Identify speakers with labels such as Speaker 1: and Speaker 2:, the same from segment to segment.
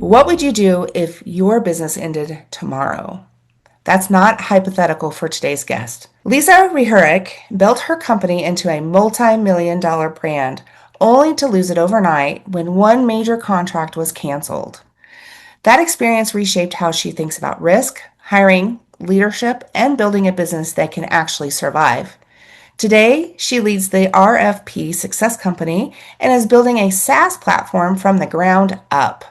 Speaker 1: What would you do if your business ended tomorrow? That's not hypothetical for today's guest. Lisa Rehurek built her company into a multi-million dollar brand only to lose it overnight when one major contract was canceled. That experience reshaped how she thinks about risk, hiring, leadership, and building a business that can actually survive. Today, she leads the RFP Success Company and is building a SaaS platform from the ground up.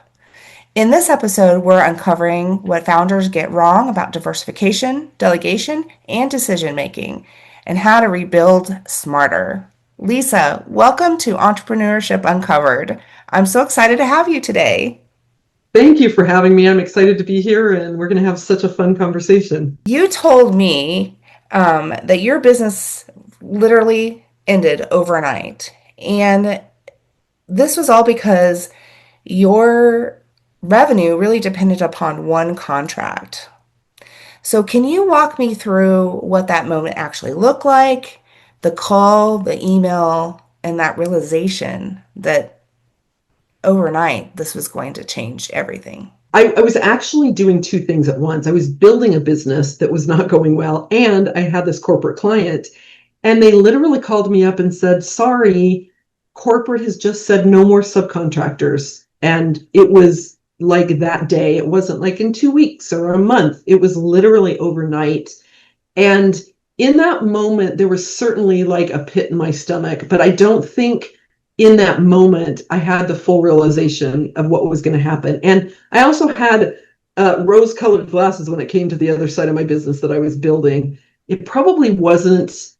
Speaker 1: In this episode, we're uncovering what founders get wrong about diversification, delegation, and decision making, and how to rebuild smarter. Lisa, welcome to Entrepreneurship Uncovered. I'm so excited to have you today.
Speaker 2: Thank you for having me. I'm excited to be here, and we're going to have such a fun conversation.
Speaker 1: You told me that your business literally ended overnight. And this was all because your revenue really depended upon one contract. So, can you walk me through what that moment actually looked like? The call, the email, and that realization that overnight this was going to change everything.
Speaker 2: I was actually doing two things at once. I was building a business that was not going well, and I had this corporate client, and they literally called me up and said, "Sorry, corporate has just said no more subcontractors." And it was like that day. It wasn't like in 2 weeks or a month. It was literally overnight. And in that moment, there was certainly like a pit in my stomach, but I don't think in that moment I had the full realization of what was going to happen. And I also had rose-colored glasses when it came to the other side of my business that I was building. It probably wasn't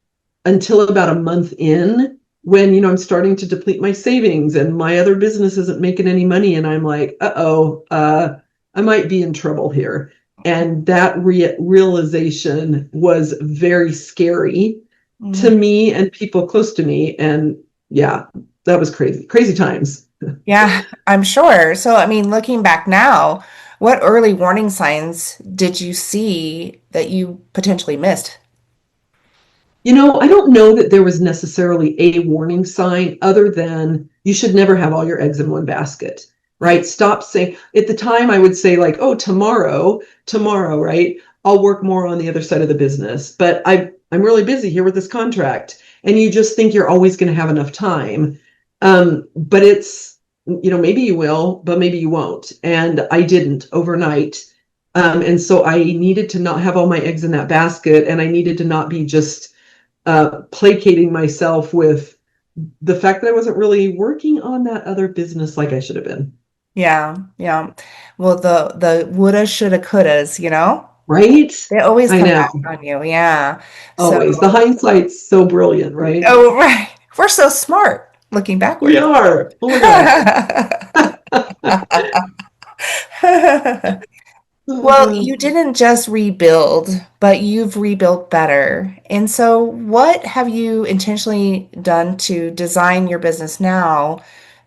Speaker 2: until about a month in when, I'm starting to deplete my savings and my other business isn't making any money. And I'm like, I might be in trouble here. And that realization was very scary to me and people close to me. And yeah, that was crazy, crazy times.
Speaker 1: Yeah, I'm sure. So, I mean, looking back now, what early warning signs did you see that you potentially missed?
Speaker 2: I don't know that there was necessarily a warning sign other than you should never have all your eggs in one basket, right? Stop saying, at the time I would say like, oh, tomorrow, right? I'll work more on the other side of the business, but I'm really busy here with this contract. And you just think you're always going to have enough time. But it's, maybe you will, but maybe you won't. And I didn't overnight. And so I needed to not have all my eggs in that basket. And I needed to not be just placating myself with the fact that I wasn't really working on that other business like I should have been.
Speaker 1: Yeah, yeah. Well, the woulda, shoulda, couldas,
Speaker 2: Right?
Speaker 1: they always
Speaker 2: I
Speaker 1: come
Speaker 2: know.
Speaker 1: back on you. Yeah. So,
Speaker 2: Always. The hindsight's so brilliant, right?
Speaker 1: oh, right. We're so smart looking
Speaker 2: We
Speaker 1: backwards.
Speaker 2: are. Oh my gosh.
Speaker 1: Well, you didn't just rebuild, but you've rebuilt better. And so, what have you intentionally done to design your business now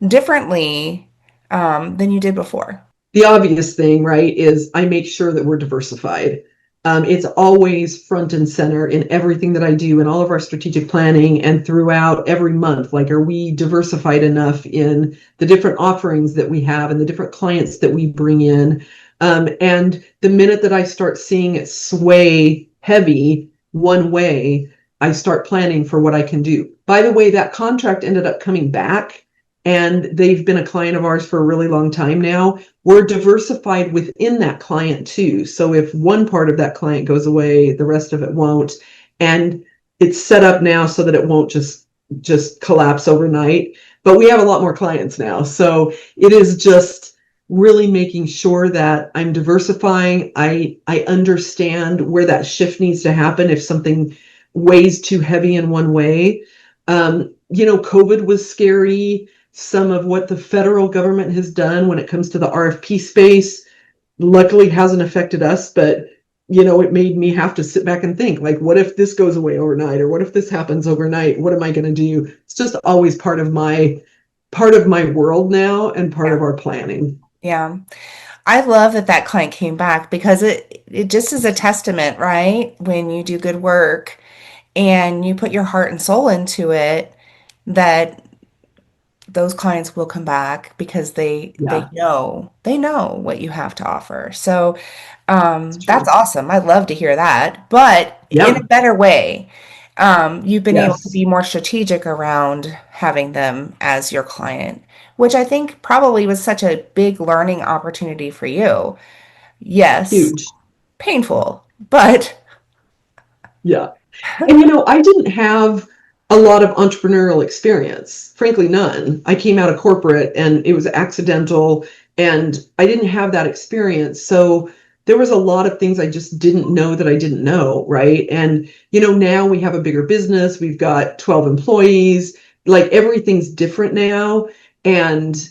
Speaker 1: differently than you did before?
Speaker 2: The obvious thing, right, is I make sure that we're diversified. It's always front and center in everything that I do in all of our strategic planning and throughout every month. Like, are we diversified enough in the different offerings that we have and the different clients that we bring in? And the minute that I start seeing it sway heavy one way, I start planning for what I can do. By the way, that contract ended up coming back, and they've been a client of ours for a really long time now. We're diversified within that client too. So if one part of that client goes away, the rest of it won't. And it's set up now so that it won't just collapse overnight. But we have a lot more clients now. So it is just really making sure that I'm diversifying. I understand where that shift needs to happen if something weighs too heavy in one way. COVID was scary. Some of what the federal government has done when it comes to the RFP space luckily hasn't affected us, but it made me have to sit back and think, like, what if this goes away overnight, or what if this happens overnight? What am I going to do? It's just always part of my world now and part of our planning.
Speaker 1: Yeah. I love that that client came back because it just is a testament, right? When you do good work and you put your heart and soul into it, that those clients will come back because
Speaker 2: Yeah,
Speaker 1: they know what you have to offer. So
Speaker 2: it's
Speaker 1: that's
Speaker 2: true.
Speaker 1: awesome. I love to hear that. But in a
Speaker 2: Yep.
Speaker 1: better way, you've been able to
Speaker 2: Yes.
Speaker 1: be more strategic around having them as your client, which I think probably was such a big learning opportunity for you. Yes,
Speaker 2: Huge.
Speaker 1: painful, but
Speaker 2: Yeah. And I didn't have a lot of entrepreneurial experience, frankly, none. I came out of corporate and it was accidental, and I didn't have that experience. So there was a lot of things I just didn't know that I didn't know, right? And, now we have a bigger business, we've got 12 employees, like everything's different now. And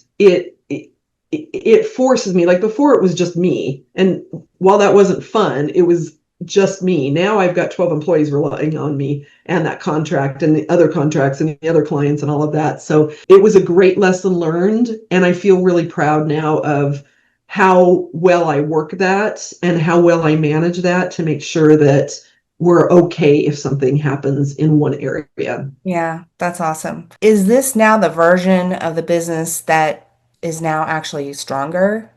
Speaker 2: it forces me, like before it was just me. And while that wasn't fun, it was just me. Now I've got 12 employees relying on me and that contract and the other contracts and the other clients and all of that. So it was a great lesson learned. And I feel really proud now of how well I work that and how well I manage that to make sure that we're okay if something happens in one area.
Speaker 1: yeah, that's awesome. Is this now the version of the business that is now actually stronger?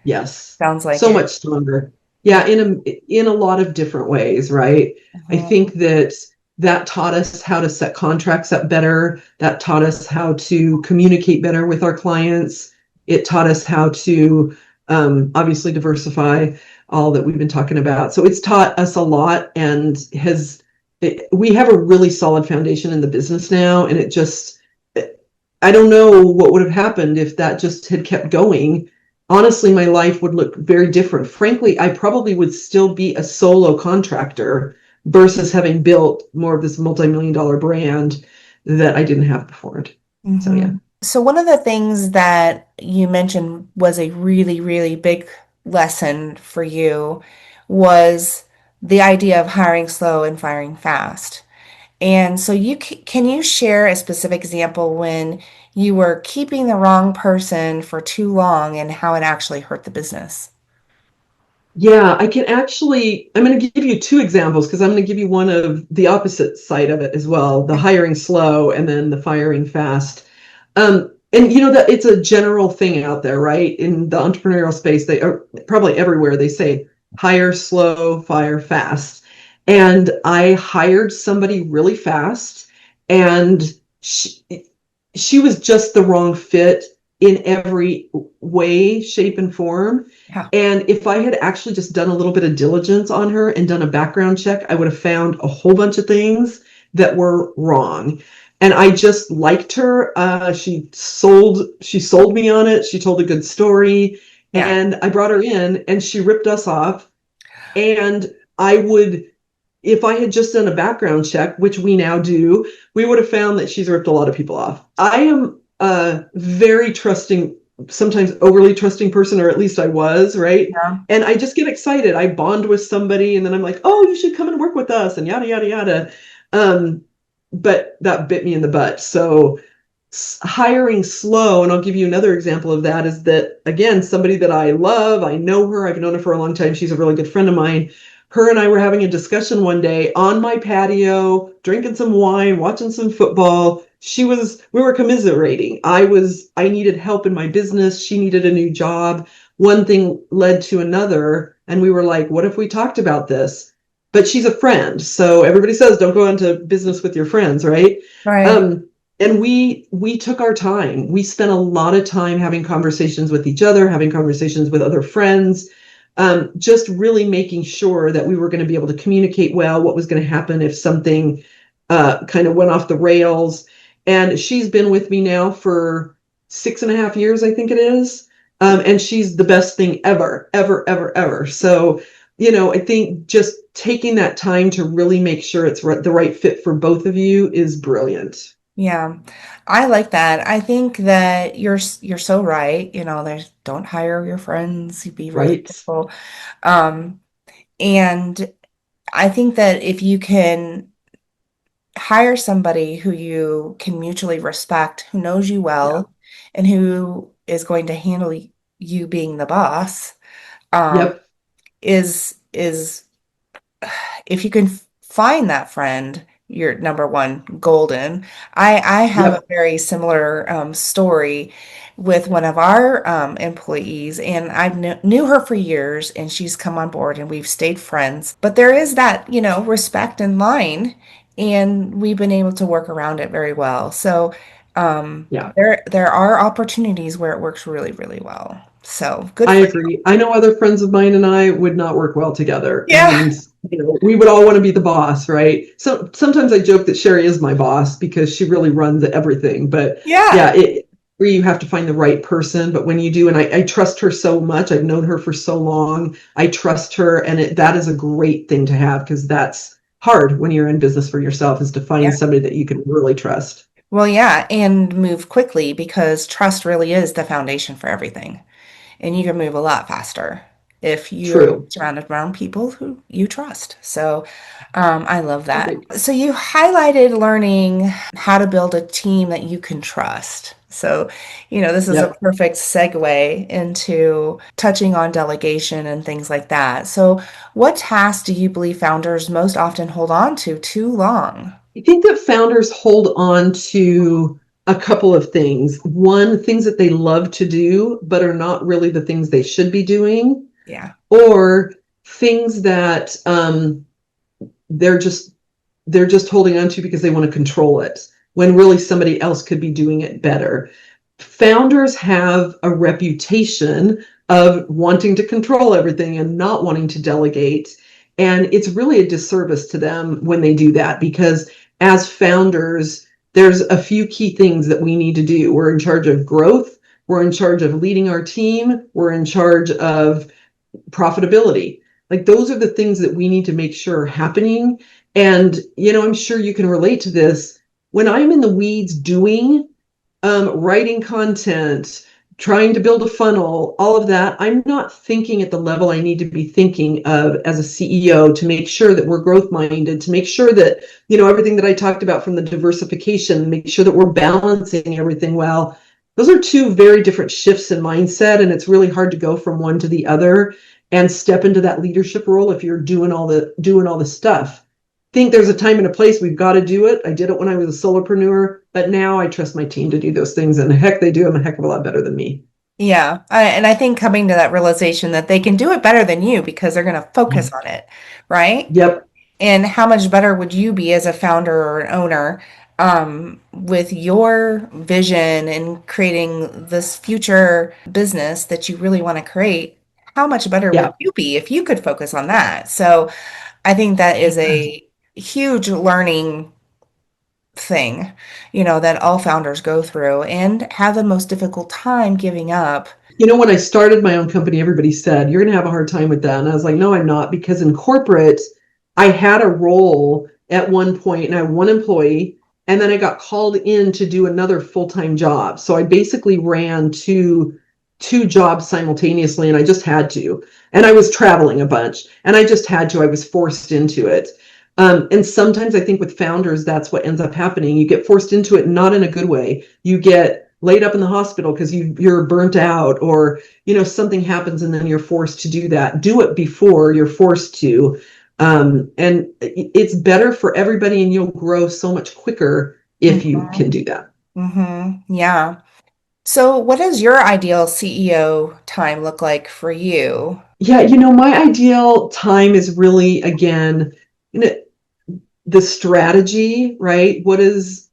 Speaker 2: Yes,
Speaker 1: Sounds like
Speaker 2: so
Speaker 1: it.
Speaker 2: much stronger. Yeah, in a lot of different ways, right? I
Speaker 1: Mhm.
Speaker 2: think that taught us how to set contracts up better. That taught us how to communicate better with our clients. It taught us how to obviously diversify all that we've been talking about. So it's taught us a lot and we have a really solid foundation in the business now, and I don't know what would have happened if that just had kept going. Honestly, my life would look very different. Frankly, I probably would still be a solo contractor versus having built more of this multi-million dollar brand that I didn't have before. So yeah.
Speaker 1: So one of the things that you mentioned was a really, really big lesson for you was the idea of hiring slow and firing fast. And so can you share a specific example when you were keeping the wrong person for too long and how it actually hurt the business?
Speaker 2: Yeah, I'm going to give you two examples because I'm going to give you one of the opposite side of it as well, the hiring slow and then the firing fast. And that it's a general thing out there, right? In the entrepreneurial space, they are probably everywhere. They say hire slow, fire fast. And I hired somebody really fast, and she, she was just the wrong fit in every way, shape, and form.
Speaker 1: Yeah.
Speaker 2: And if I had actually just done a little bit of diligence on her and done a background check, I would have found a whole bunch of things that were wrong. And I just liked her. She sold me on it. She told a good story,
Speaker 1: Yeah.
Speaker 2: and I brought her in, and she ripped us off. And I would, if I had just done a background check, which we now do, we would have found that she's ripped a lot of people off. I am a very trusting, sometimes overly trusting person, or at least I was, right?
Speaker 1: Yeah.
Speaker 2: And I just get excited. I bond with somebody, and then I'm like, oh, you should come and work with us, and yada, yada, yada. Um, but that bit me in the butt. So hiring slow, and I'll give you another example of that, is that, again, somebody that I love, I know her, I've known her for a long time, she's a really good friend of mine. Her and I were having a discussion one day on my patio, drinking some wine, watching some football. We were commiserating. I needed help in my business, she needed a new job. One thing led to another, and we were like, what if we talked about this? But she's a friend, so everybody says don't go into business with your friends, right?
Speaker 1: Right.
Speaker 2: um and we took our time. We spent a lot of time having conversations with each other, having conversations with other friends, just really making sure that we were going to be able to communicate well, what was going to happen if something kind of went off the rails. And she's been with me now for 6.5 years, I think it is. And she's the best thing ever, ever, ever, ever. So, I think just taking that time to really make sure it's the right fit for both of you is brilliant.
Speaker 1: Yeah. I like that. I think that you're so right. There's don't hire your friends. You be really
Speaker 2: Right.
Speaker 1: careful. Um, and I think that if you can hire somebody who you can mutually respect, who knows you
Speaker 2: Yeah.
Speaker 1: well, and who is going to handle you being the boss, um, is if you can find that friend, your number one golden. I have a
Speaker 2: Yep.
Speaker 1: very similar story with one of our employees, and I knew her for years, and she's come on board, and we've stayed friends. But there is that, respect in line, and we've been able to work around it very well. So
Speaker 2: Yeah.
Speaker 1: there are opportunities where it works really, really well. So good
Speaker 2: I
Speaker 1: for you.
Speaker 2: agree. I know other friends of mine and I would not work well together.
Speaker 1: Yeah,
Speaker 2: And, we would all want to be the boss, right? So sometimes I joke that Sherry is my boss because she really runs everything. But
Speaker 1: yeah.
Speaker 2: yeah, you have to find the right person. But when you do, and I trust her so much, I've known her for so long. I trust her. And that is a great thing to have because that's hard when you're in business for yourself, is to find somebody that you can really trust.
Speaker 1: Well, yeah, and move quickly because trust really is the foundation for everything. And you can move a lot faster if you're
Speaker 2: True.
Speaker 1: surrounded around people who you trust. So I love that.
Speaker 2: Perfect.
Speaker 1: So you highlighted learning how to build a team that you can trust. So, this is a
Speaker 2: Yep.
Speaker 1: perfect segue into touching on delegation and things like that. So, what tasks do you believe founders most often hold on to too long?
Speaker 2: I think that founders hold on to a couple of things. One, things that they love to do, but are not really the things they should be doing,
Speaker 1: Yeah.
Speaker 2: or things that they're just they're just holding on to because they want to control it, when really somebody else could be doing it better. Founders have a reputation of wanting to control everything and not wanting to delegate. And it's really a disservice to them when they do that, because as founders, there's a few key things that we need to do. We're in charge of growth. We're in charge of leading our team. We're in charge of profitability. Like, those are the things that we need to make sure are happening. And, I'm sure you can relate to this. When I'm in the weeds doing, writing content, trying to build a funnel, all of that, I'm not thinking at the level I need to be thinking of as a CEO, to make sure that we're growth minded, to make sure that, everything that I talked about from the diversification, make sure that we're balancing everything well. Those are two very different shifts in mindset, and it's really hard to go from one to the other and step into that leadership role if you're doing all the stuff. Think there's a time and a place. We've got to do it. I did it when I was a solopreneur, but now I trust my team to do those things, and heck, they do them a heck of a lot better than me.
Speaker 1: Yeah, and I think coming to that realization that they can do it better than you because they're going to focus on it, right?
Speaker 2: Yep.
Speaker 1: And how much better would you be as a founder or an owner with your vision and creating this future business that you really want to create? How much better would
Speaker 2: Yeah.
Speaker 1: you be if you could focus on that? So I think that is
Speaker 2: Amen.
Speaker 1: a huge learning thing, that all founders go through and have the most difficult time giving up.
Speaker 2: When I started my own company, everybody said, you're going to have a hard time with that. And I was like, no, I'm not. Because in corporate, I had a role at one point and I had one employee, and then I got called in to do another full-time job. So I basically ran two jobs simultaneously, and I just had to. And I was traveling a bunch, and I just had to. I was forced into it. And sometimes I think with founders, that's what ends up happening. You get forced into it, not in a good way. You get laid up in the hospital because you're burnt out, or something happens and then you're forced to do that. Do it before you're forced to. And it's better for everybody, and you'll grow so much quicker if you
Speaker 1: Hmm.
Speaker 2: can do that.
Speaker 1: Yeah. So, what does your ideal CEO time look like for you?
Speaker 2: Yeah, my ideal time is really, again, you know, the strategy, right? What is,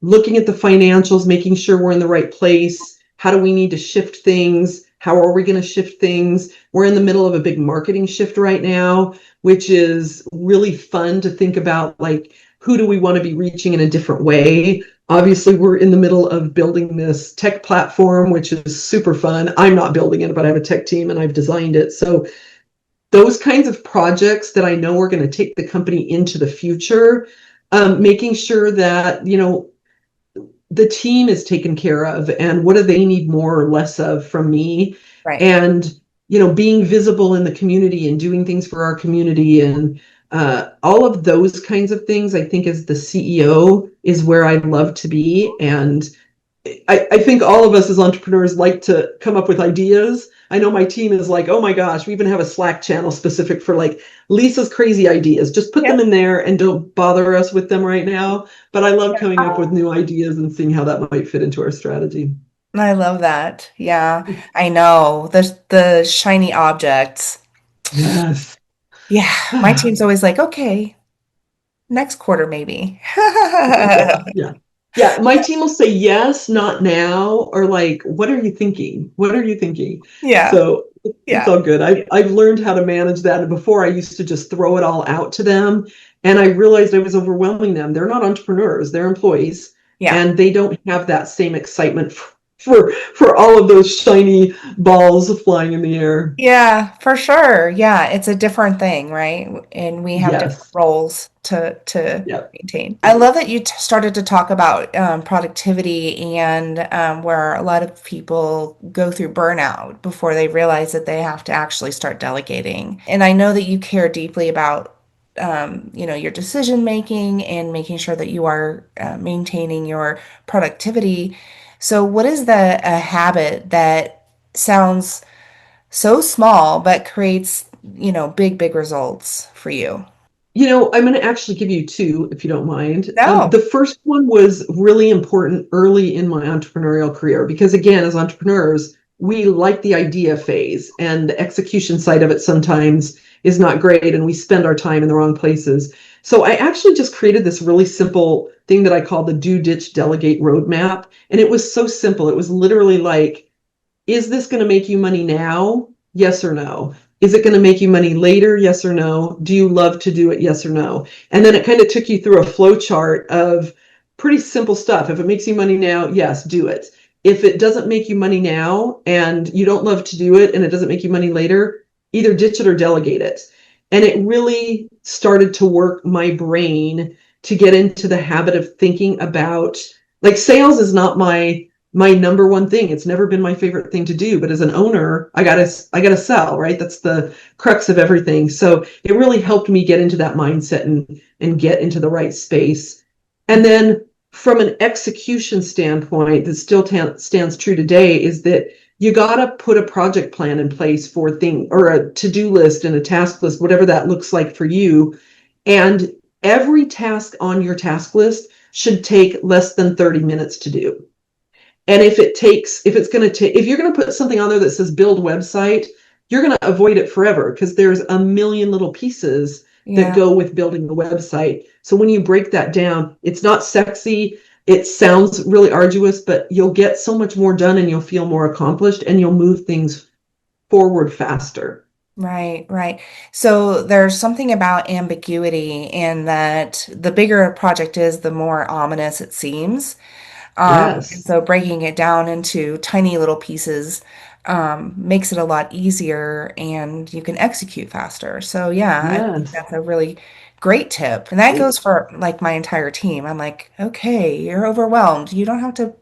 Speaker 2: looking at the financials, making sure we're in the right place. How do we need to shift things? How are we going to shift things? We're in the middle of a big marketing shift right now, which is really fun to think about, like, who do we want to be reaching in a different way? Obviously, we're in the middle of building this tech platform, which is super fun. I'm not building it, but I have a tech team and I've designed it. So those kinds of projects that I know are going to take the company into the future, making sure that, the team is taken care of, and what do they need more or less of from me,
Speaker 1: Right.
Speaker 2: and, being visible in the community and doing things for our community, and all of those kinds of things. I think as the CEO is where I'd love to be. And I think all of us as entrepreneurs like to come up with ideas, I know my team is like, oh my gosh, we even have a Slack channel specific for like Lisa's crazy ideas. Just put them
Speaker 1: Yep.
Speaker 2: in there and don't bother us with them right now. But I love coming up with new ideas and seeing how that might fit into our strategy.
Speaker 1: I love that. Yeah, I know. The shiny objects.
Speaker 2: Yes.
Speaker 1: Yeah, my team's always like, okay, next quarter maybe.
Speaker 2: Yeah, yeah. Yeah, my team will say yes, not now, or like, what are you thinking? What are you thinking?
Speaker 1: Yeah,
Speaker 2: So it's
Speaker 1: yeah,
Speaker 2: all good. I've learned how to manage that. And before I used to just throw it all out to them. And I realized I was overwhelming them. They're not entrepreneurs, they're employees,
Speaker 1: yeah.
Speaker 2: and they don't have that same excitement for all of those shiny balls flying in the air.
Speaker 1: Yeah, for sure. Yeah, it's a different thing, right? And we have different
Speaker 2: Yes.
Speaker 1: roles to
Speaker 2: Yep.
Speaker 1: maintain. I love that you started to talk about productivity and where a lot of people go through burnout before they realize that they have to actually start delegating. And I know that you care deeply about your decision making and making sure that you are maintaining your productivity. So, what is a habit that sounds so small, but creates, big, big results for you?
Speaker 2: I'm going to actually give you two, if you don't mind.
Speaker 1: No.
Speaker 2: The first one was really important early in my entrepreneurial career because, again, as entrepreneurs, we like the idea phase, and the execution side of it sometimes is not great, and we spend our time in the wrong places. So I actually just created this really simple thing that I call the do, ditch, delegate roadmap. And it was so simple. It was literally like, is this going to make you money now? Yes or no? Is it going to make you money later? Yes or no? Do you love to do it? Yes or no? And then it kind of took you through a flow chart of pretty simple stuff. If it makes you money now, yes, do it. If it doesn't make you money now and you don't love to do it and it doesn't make you money later, either ditch it or delegate it. And it really started to work my brain to get into the habit of thinking about, like, sales is not my number one thing. It's never been my favorite thing to do, but as an owner, I gotta sell, right? That's the crux of everything. So it really helped me get into that mindset and get into the right space. And then from an execution standpoint, that still stands true today, is that you gotta put a project plan in place for thing or a to-do list and a task list, whatever that looks like for you. And every task on your task list should take less than 30 minutes to do. And if you're going to put something on there that says build website, you're going to avoid it forever because there's a million little pieces that
Speaker 1: Yeah,
Speaker 2: go with building the website. So when you break that down, it's not sexy. It sounds really arduous, but you'll get so much more done and you'll feel more accomplished and you'll move things forward faster.
Speaker 1: right, right. So there's something about ambiguity in that the bigger a project is, the more ominous it seems. And
Speaker 2: Yes.
Speaker 1: so breaking it down into tiny little pieces makes it a lot easier and you can execute faster. So yeah, I think
Speaker 2: Yes.
Speaker 1: that's a really great tip. And that
Speaker 2: Great.
Speaker 1: goes for like my entire team. I'm like, okay, you're overwhelmed. You don't have to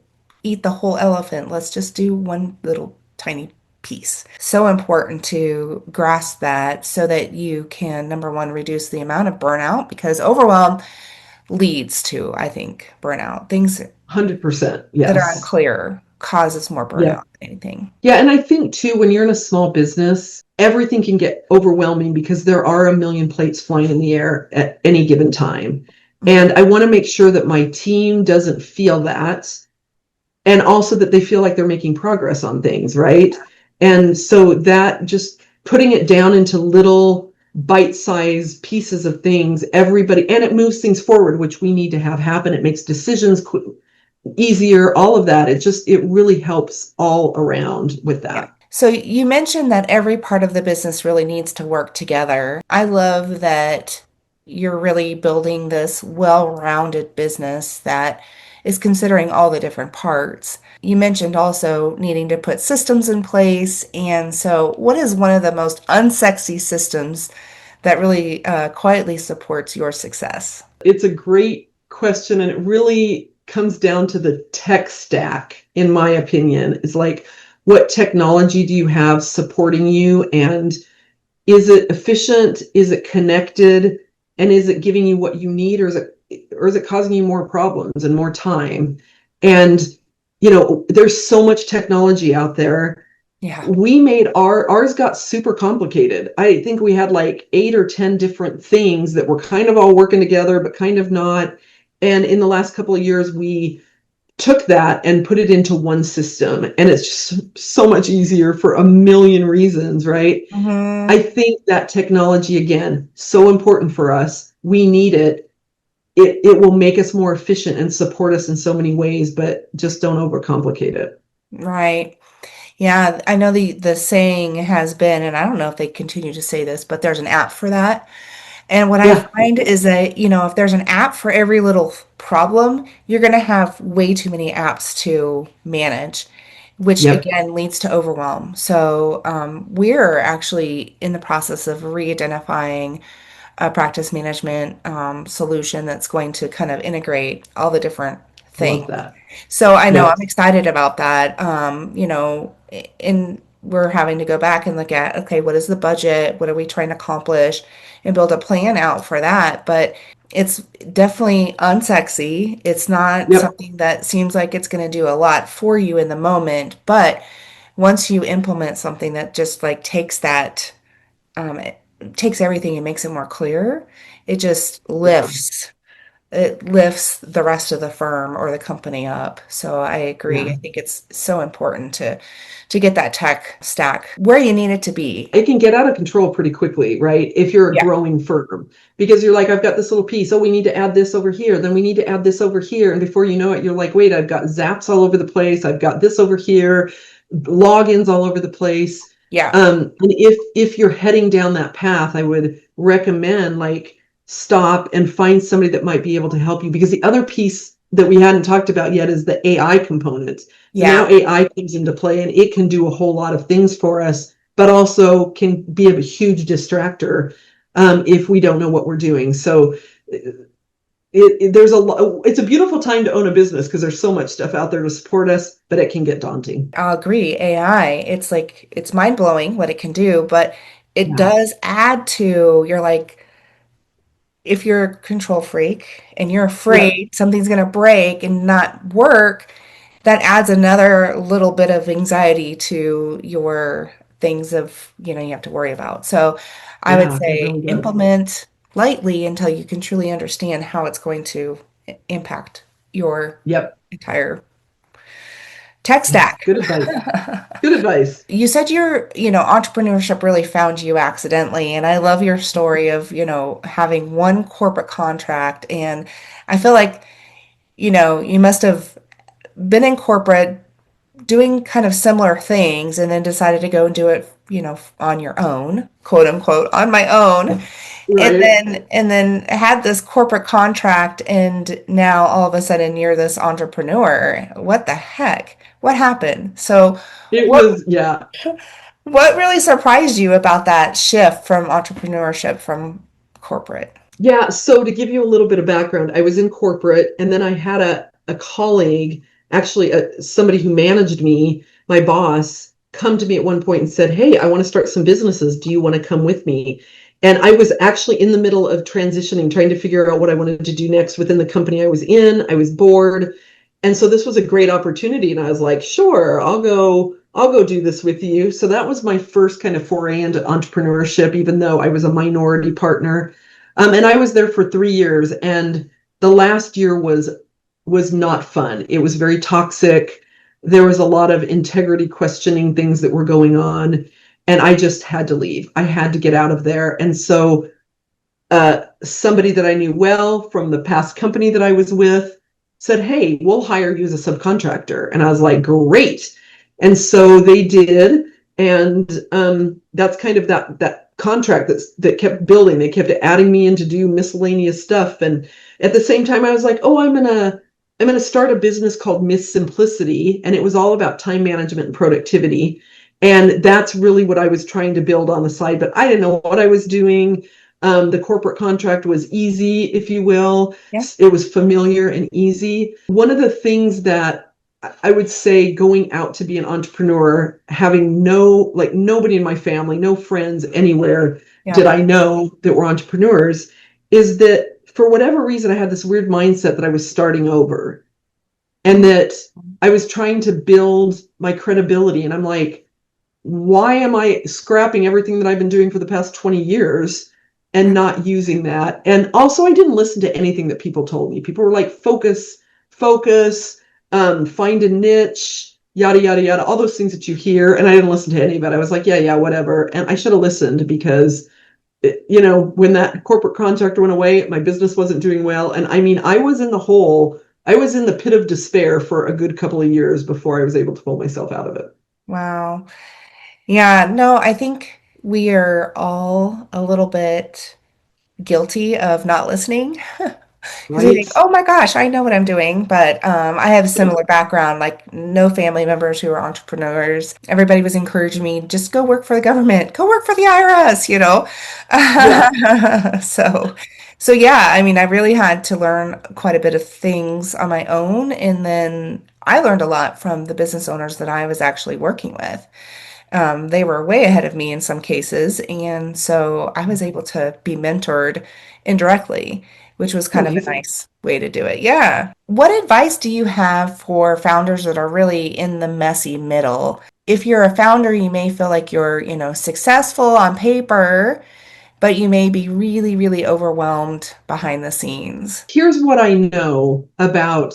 Speaker 1: eat the whole elephant. Let's just do one little tiny piece. So important to grasp that so that you can, number one, reduce the amount of burnout because overwhelm leads to, I think, burnout. Things
Speaker 2: 100%.
Speaker 1: that are
Speaker 2: Yes.
Speaker 1: unclear causes more
Speaker 2: Yeah.
Speaker 1: burnout than anything.
Speaker 2: Yeah, and I think too, when you're in a small business, everything can get overwhelming because there are a million plates flying in the air at any given time.
Speaker 1: Mhm.
Speaker 2: And I want to make sure that my team doesn't feel that, and also that they feel like they're making progress on things, right? And so that just putting it down into little bite-sized pieces of things, everybody, and it moves things forward, which we need to have happen. It makes decisions easier, all of that. It really helps all around with
Speaker 1: Yeah.
Speaker 2: that.
Speaker 1: So you mentioned that every part of the business really needs to work together. I love that you're really building this well-rounded business that is considering all the different parts. You mentioned also needing to put systems in place. And so, what is one of the most unsexy systems that really quietly supports your success?
Speaker 2: It's a great question, and it really comes down to the tech stack, in my opinion. Is like, what technology do you have supporting you, and is it efficient? Is it connected? And is it giving you what you need, or is it causing you more problems and more time? And there's so much technology out there.
Speaker 1: Yeah.
Speaker 2: We made ours got super complicated. I think we had like 8 or 10 different things that were kind of all working together, but kind of not. And in the last couple of years, we took that and put it into one system. And it's just so much easier for a million reasons, right? I
Speaker 1: Hmm.
Speaker 2: think that technology, again, so important for us. We need it. It will make us more efficient and support us in so many ways, but just don't overcomplicate it.
Speaker 1: Right. Yeah, I know the saying has been, and I don't know if they continue to say this, but there's an app for that. And what I
Speaker 2: Yeah.
Speaker 1: find is that, if there's an app for every little problem, you're going to have way too many apps to manage, which
Speaker 2: Yep.
Speaker 1: again leads to overwhelm. So, we're actually in the process of re-identifying a practice management solution that's going to kind of integrate all the different
Speaker 2: Love
Speaker 1: things.
Speaker 2: that.
Speaker 1: So I know
Speaker 2: Yep.
Speaker 1: I'm excited about that. And we're having to go back and look at, okay, what is the budget? What are we trying to accomplish? And build a plan out for that. But it's definitely unsexy. It's not
Speaker 2: Yep.
Speaker 1: something that seems like it's going to do a lot for you in the moment. But once you implement something that just like it takes everything and makes it more clear, it just
Speaker 2: Yeah.
Speaker 1: lifts the rest of the firm or the company up. So I agree.
Speaker 2: Yeah.
Speaker 1: I think it's so important to get that tech stack where you need it to be.
Speaker 2: It can get out of control pretty quickly, right? If you're a
Speaker 1: Yeah.
Speaker 2: growing firm, because you're like, I've got this little piece. Oh, we need to add this over here. Then we need to add this over here. And before you know it, you're like, wait, I've got zaps all over the place. I've got this over here, logins all over the place.
Speaker 1: Yeah.
Speaker 2: And if you're heading down that path, I would recommend like stop and find somebody that might be able to help you, because the other piece that we hadn't talked about yet is the AI component. So now
Speaker 1: Yeah.
Speaker 2: AI comes into play and it can do a whole lot of things for us, but also can be a huge distractor if we don't know what we're doing. So there's it's a beautiful time to own a business because there's so much stuff out there to support us, but it can get daunting.
Speaker 1: I'll agree. AI, it's like it's mind blowing what it can do, but it
Speaker 2: Yeah.
Speaker 1: does add to you're like if you're a control freak and you're
Speaker 2: Yep.
Speaker 1: afraid something's going to break and not work, that adds another little bit of anxiety to your things of, you have to worry about. So I would
Speaker 2: Yeah, it
Speaker 1: say
Speaker 2: really does.
Speaker 1: implement lightly until you can truly understand how it's going to impact your
Speaker 2: Yep.
Speaker 1: entire tech
Speaker 2: Yeah.
Speaker 1: stack.
Speaker 2: Good advice. Good advice.
Speaker 1: You said entrepreneurship really found you accidentally, and I love your story of, having one corporate contract. And I feel like, you must have been in corporate doing kind of similar things and then decided to go and do it, on your own, quote unquote, on my own. And
Speaker 2: Right.
Speaker 1: then had this corporate contract and now all of a sudden you're this entrepreneur. What the heck? What happened? So
Speaker 2: It
Speaker 1: what
Speaker 2: was, yeah.
Speaker 1: what really surprised you about that shift from entrepreneurship from corporate?
Speaker 2: Yeah. So to give you a little bit of background, I was in corporate and then I had a colleague, actually somebody who managed me, my boss, come to me at one point and said, hey, I want to start some businesses. Do you want to come with me? And I was actually in the middle of transitioning, trying to figure out what I wanted to do next within the company I was in. I was bored. And so this was a great opportunity. And I was like, sure, I'll go do this with you. So that was my first kind of foray into entrepreneurship, even though I was a minority partner. And I was there for 3 years, and the last year was not fun. It was very toxic. There was a lot of integrity questioning things that were going on, and I just had to leave. I had to get out of there. And so somebody that I knew well from the past company that I was with said, hey, we'll hire you as a subcontractor. And I was like, great. And so they did. And that's kind of that contract that kept building. They kept adding me in to do miscellaneous stuff. And at the same time, I was like, oh, I'm gonna start a business called Miss Simplicity. And it was all about time management and productivity. And that's really what I was trying to build on the side, but I didn't know what I was doing. The corporate contract was easy, if you will.
Speaker 1: Yeah.
Speaker 2: It was familiar and easy. One of the things that I would say going out to be an entrepreneur, having nobody in my family, no friends anywhere
Speaker 1: Yeah.
Speaker 2: did I know that were entrepreneurs, is that for whatever reason, I had this weird mindset that I was starting over and that I was trying to build my credibility. And I'm like, why am I scrapping everything that I've been doing for the past 20 years and not using that? And also, I didn't listen to anything that people told me. People were like, focus, find a niche, yada, yada, yada, all those things that you hear. And I didn't listen to any of it. I was like, yeah, whatever. And I should have listened because, when that corporate contractor went away, my business wasn't doing well. And I mean, I was in the hole. I was in the pit of despair for a good couple of years before I was able to pull myself out of it.
Speaker 1: Wow. Yeah, no, I think we are all a little bit guilty of not listening because we think,
Speaker 2: Right?
Speaker 1: oh my gosh, I know what I'm doing. But I have a similar background, like no family members who are entrepreneurs. Everybody was encouraging me, just go work for the government, go work for the IRS, you know?
Speaker 2: Yeah.
Speaker 1: So, so yeah, I mean, I really had to learn quite a bit of things on my own. And then I learned a lot from the business owners that I was actually working with. They were way ahead of me in some cases, and so I was able to be mentored indirectly, which was kind of a
Speaker 2: Amazing.
Speaker 1: nice way to do it. Yeah. What advice do you have for founders that are really in the messy middle? If you're a founder, you may feel like you're, successful on paper, but you may be really, really overwhelmed behind the scenes.
Speaker 2: Here's what I know about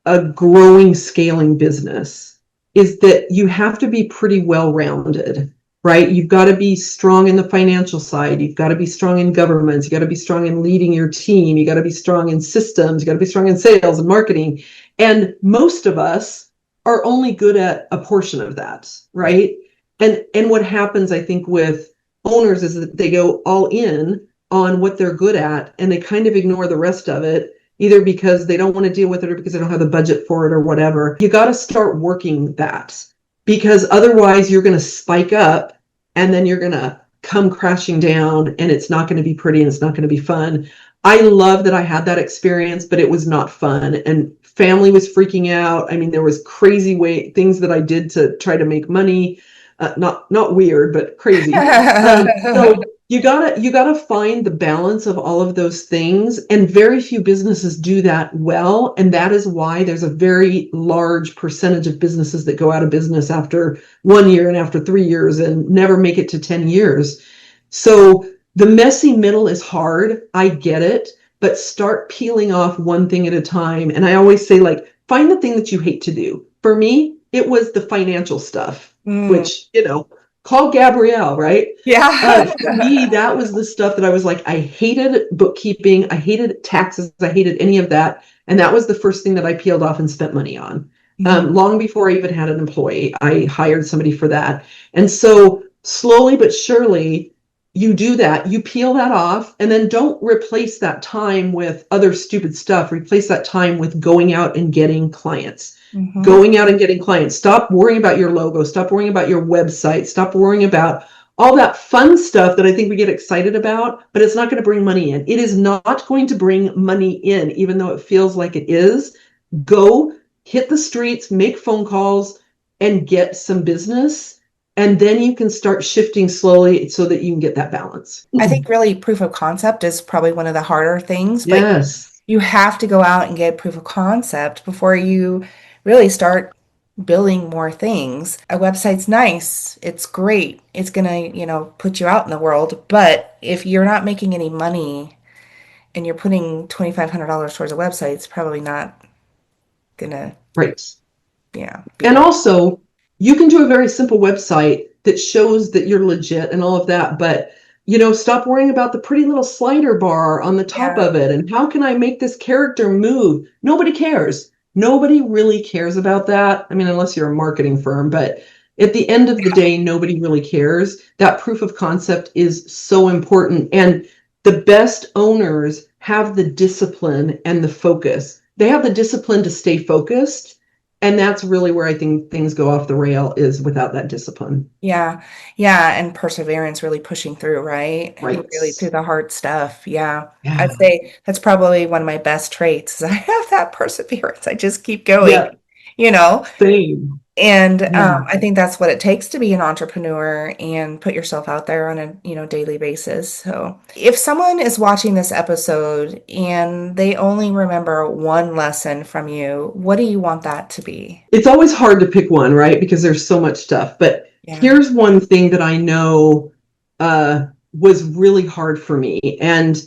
Speaker 2: a growing, scaling business is that you have to be pretty well-rounded, right? You've got to be strong in the financial side. You've got to be strong in governance. You got to be strong in leading your team. You got to be strong in systems. You got to be strong in sales and marketing. And most of us are only good at a portion of that,
Speaker 1: Right.
Speaker 2: right? And what happens, I think, with owners is that they go all in on what they're good at and they kind of ignore the rest of it, either because they don't want to deal with it or because they don't have the budget for it or whatever. You got to start working that because otherwise you're going to spike up and then you're going to come crashing down and it's not going to be pretty and it's not going to be fun. I love that I had that experience, but it was not fun. And family was freaking out. I mean, there was crazy things that I did to try to make money. Not weird, but crazy. So you gotta find the balance of all of those things, and very few businesses do that well, and that is why there's a very large percentage of businesses that go out of business after 1 year and after 3 years and never make it to 10 years. So the messy middle is hard. I get it, but start peeling off one thing at a time. And I always say, like, find the thing that you hate to do. For me, it was the financial stuff,
Speaker 1: Mm,
Speaker 2: which, call Gabrielle, right?
Speaker 1: yeah.
Speaker 2: For me, that was the stuff that I was like, I hated bookkeeping, I hated taxes, I hated any of that. And that was the first thing that I peeled off and spent money on.
Speaker 1: Mhm.
Speaker 2: Long before I even had an employee, I hired somebody for that. And so slowly but surely, you do that, you peel that off, and then don't replace that time with other stupid stuff. Replace that time with going out and getting clients.
Speaker 1: Mhm.
Speaker 2: Going out and getting clients. Stop worrying about your logo. Stop worrying about your website. Stop worrying about all that fun stuff that I think we get excited about, but it's not going to bring money in. It is not going to bring money in, even though it feels like it is. Go hit the streets, make phone calls, and get some business. And then you can start shifting slowly so that you can get that balance.
Speaker 1: I think really proof of concept is probably one of the harder things, but
Speaker 2: Yes.
Speaker 1: you have to go out and get proof of concept before you really start building more things. A website's nice, it's great, it's gonna, put you out in the world, but if you're not making any money and you're putting $2,500 towards a website, it's probably not gonna,
Speaker 2: Right.
Speaker 1: yeah, be
Speaker 2: And
Speaker 1: good.
Speaker 2: also, you can do a very simple website that shows that you're legit and all of that, but stop worrying about the pretty little slider bar on the top
Speaker 1: Yeah.
Speaker 2: of it and how can I make this character move? Nobody cares. Nobody really cares about that. I mean, unless you're a marketing firm, but at the end of the day, nobody really cares. That proof of concept is so important. And the best owners have the discipline and the focus. They have the discipline to stay focused, and that's really where I think things go off the rail is without that discipline.
Speaker 1: Yeah. Yeah. And perseverance, really pushing through, right?
Speaker 2: Right.
Speaker 1: Really through the hard stuff. Yeah. I'd
Speaker 2: Yeah.
Speaker 1: say that's probably one of my best traits is I have that perseverance. I just keep going,
Speaker 2: Yeah.
Speaker 1: you know?
Speaker 2: Same.
Speaker 1: And
Speaker 2: Yeah.
Speaker 1: I think that's what it takes to be an entrepreneur and put yourself out there on a, daily basis. So if someone is watching this episode and they only remember one lesson from you, what do you want that to be?
Speaker 2: It's always hard to pick one, right? Because there's so much stuff. But
Speaker 1: Yeah.
Speaker 2: Here's one thing that I know was really hard for me. And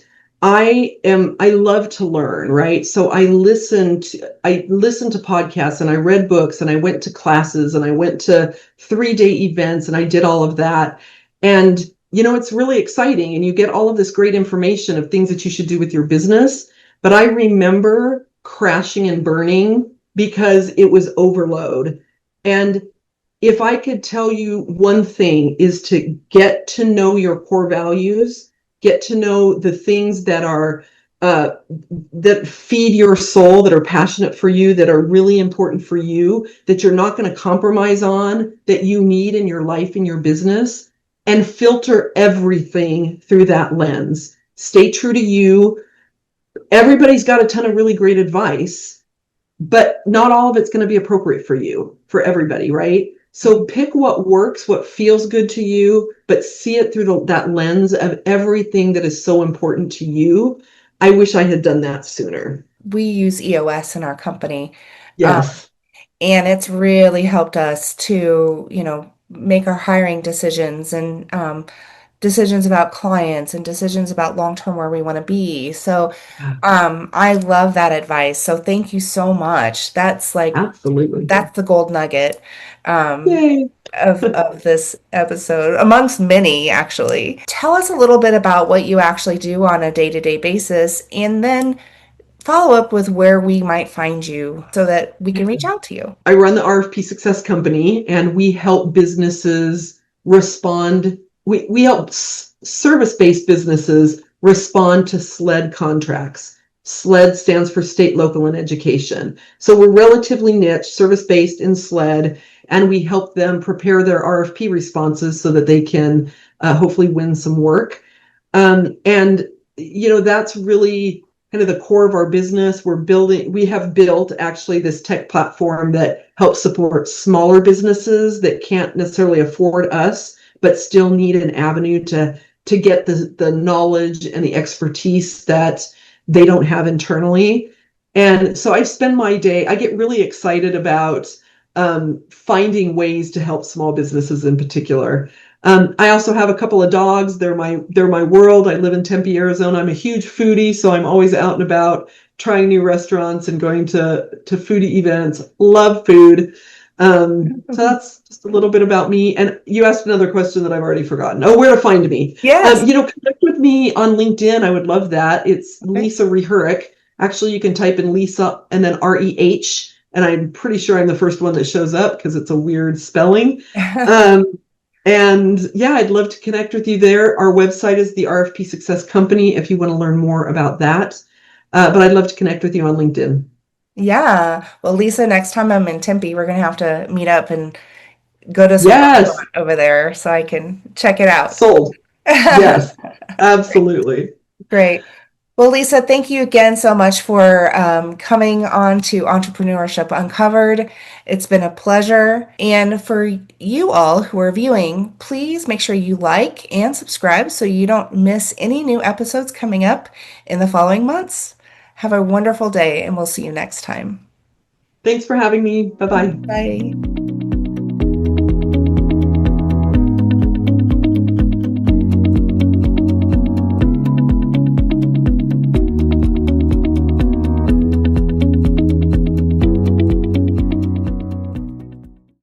Speaker 2: I love to learn, right? So I listened to podcasts and I read books and I went to classes and I went to 3-day events and I did all of that. And, it's really exciting and you get all of this great information of things that you should do with your business. But I remember crashing and burning because it was overload. And if I could tell you one thing is to get to know your core values, get to know the things that are that feed your soul, that are passionate for you, that are really important for you, that you're not going to compromise on, that you need in your life, in your business, and filter everything through that lens. Stay true to you. Everybody's got a ton of really great advice, but not all of it's going to be appropriate for you, for everybody, right? So pick what works, what feels good to you, but see it through that lens of everything that is so important to you. I wish I had done that sooner.
Speaker 1: We use EOS in our company,
Speaker 2: Yes.
Speaker 1: and it's really helped us to, make our hiring decisions and decisions about clients and decisions about long term where we want to be. So I love that advice. So thank you so much.
Speaker 2: Absolutely.
Speaker 1: That's the gold nugget um,
Speaker 2: Yay.
Speaker 1: of this episode, amongst many, actually. Tell us a little bit about what you actually do on a day-to-day basis, and then follow up with where we might find you so that we can reach out to you.
Speaker 2: I run the RFP Success Company and we help businesses respond. We help service-based businesses respond to SLED contracts. SLED stands for state, local, and education. So we're relatively niche, service-based in SLED, and we help them prepare their RFP responses so that they can hopefully win some work. And, that's really kind of the core of our business. We have built actually this tech platform that helps support smaller businesses that can't necessarily afford us, but still need an avenue to get the knowledge and the expertise that they don't have internally. And so I spend my day, I get really excited about finding ways to help small businesses in particular. I also have a couple of dogs. They're my world. I live in Tempe, Arizona. I'm a huge foodie, so I'm always out and about trying new restaurants and going to foodie events. Love food. So that's just a little bit about me. And you asked another question that I've already forgotten. Oh, where to find me?
Speaker 1: Yes.
Speaker 2: Connect with me on LinkedIn. I would love that. It's
Speaker 1: Okay.
Speaker 2: Lisa Rehurek. Actually, you can type in Lisa and then REH, and I'm pretty sure I'm the first one that shows up because it's a weird spelling. Um, and yeah, I'd love to connect with you there. Our website is the RFP Success Company if you want to learn more about that. But I'd love to connect with you on LinkedIn.
Speaker 1: Yeah. Well, Lisa, next time I'm in Tempe, we're gonna have to meet up and go to some
Speaker 2: Yes,
Speaker 1: restaurant over there so I can check it out.
Speaker 2: sold. Yes, absolutely.
Speaker 1: Great. Well, Lisa, thank you again so much for coming on to Entrepreneurship Uncovered. It's been a pleasure. And for you all who are viewing, please make sure you like and subscribe so you don't miss any new episodes coming up in the following months. Have a wonderful day, and we'll see you next time.
Speaker 2: Thanks for having me. Bye-bye.
Speaker 1: Bye.